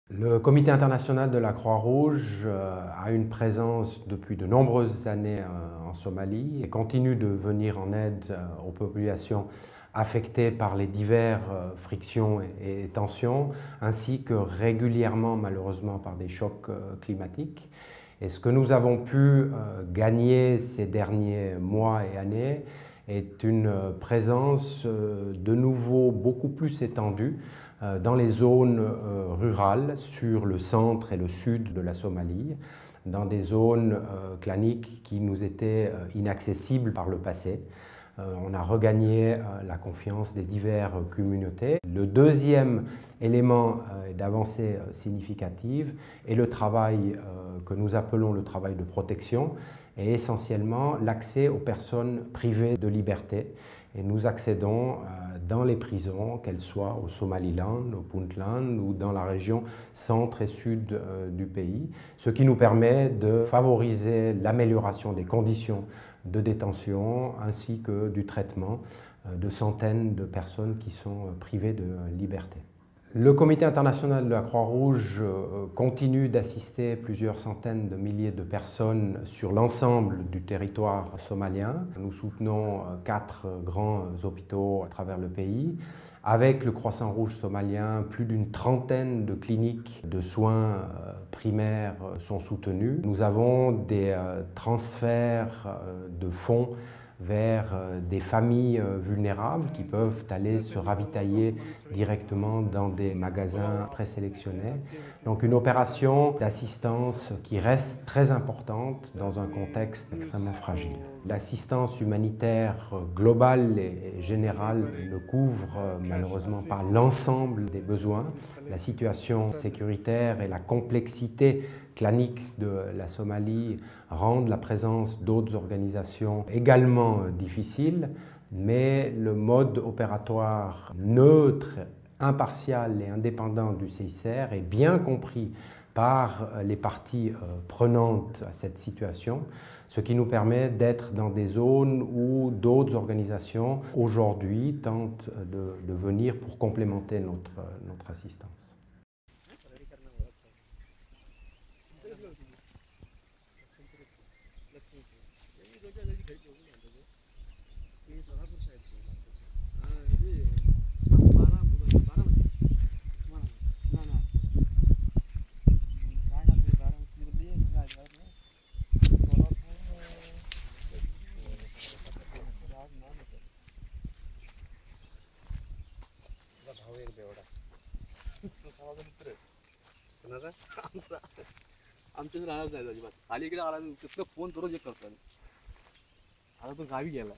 Le Comité international de la Croix-Rouge a une présence depuis de nombreuses années en Somalie et continue de venir en aide aux populations affectées par les diverses frictions et tensions, ainsi que régulièrement, malheureusement, par des chocs climatiques. Et ce que nous avons pu gagner ces derniers mois et années est une présence de nouveau beaucoup plus étendue dans les zones rurales, sur le centre et le sud de la Somalie, dans des zones claniques qui nous étaient inaccessibles par le passé. On a regagné la confiance des diverses communautés. Le deuxième élément d'avancée significative est le travail que nous appelons le travail de protection, et essentiellement l'accès aux personnes privées de liberté. Et nous accédons dans les prisons, qu'elles soient au Somaliland, au Puntland ou dans la région centre et sud du pays, ce qui nous permet de favoriser l'amélioration des conditions de détention ainsi que du traitement de centaines de personnes qui sont privées de liberté. Le Comité international de la Croix-Rouge continue d'assister plusieurs centaines de milliers de personnes sur l'ensemble du territoire somalien. Nous soutenons 4 grands hôpitaux à travers le pays. Avec le Croissant-Rouge somalien, plus d'une trentaine de cliniques de soins primaires sont soutenues. Nous avons des transferts de fonds vers des familles vulnérables qui peuvent aller se ravitailler directement dans des magasins présélectionnés. Donc une opération d'assistance qui reste très importante dans un contexte extrêmement fragile. L'assistance humanitaire globale et générale ne couvre malheureusement pas l'ensemble des besoins. La situation sécuritaire et la complexité clanique de la Somalie rendent la présence d'autres organisations également difficile, mais le mode opératoire neutre, impartial et indépendant du CICR est bien compris par les parties prenantes à cette situation, ce qui nous permet d'être dans des zones où d'autres organisations aujourd'hui tentent de venir pour complémenter notre assistance. आमच्या राहणार नाही अजिबात खाली इकडे आला तिथं फोन दररोज एक करतो आता तो गावी गेला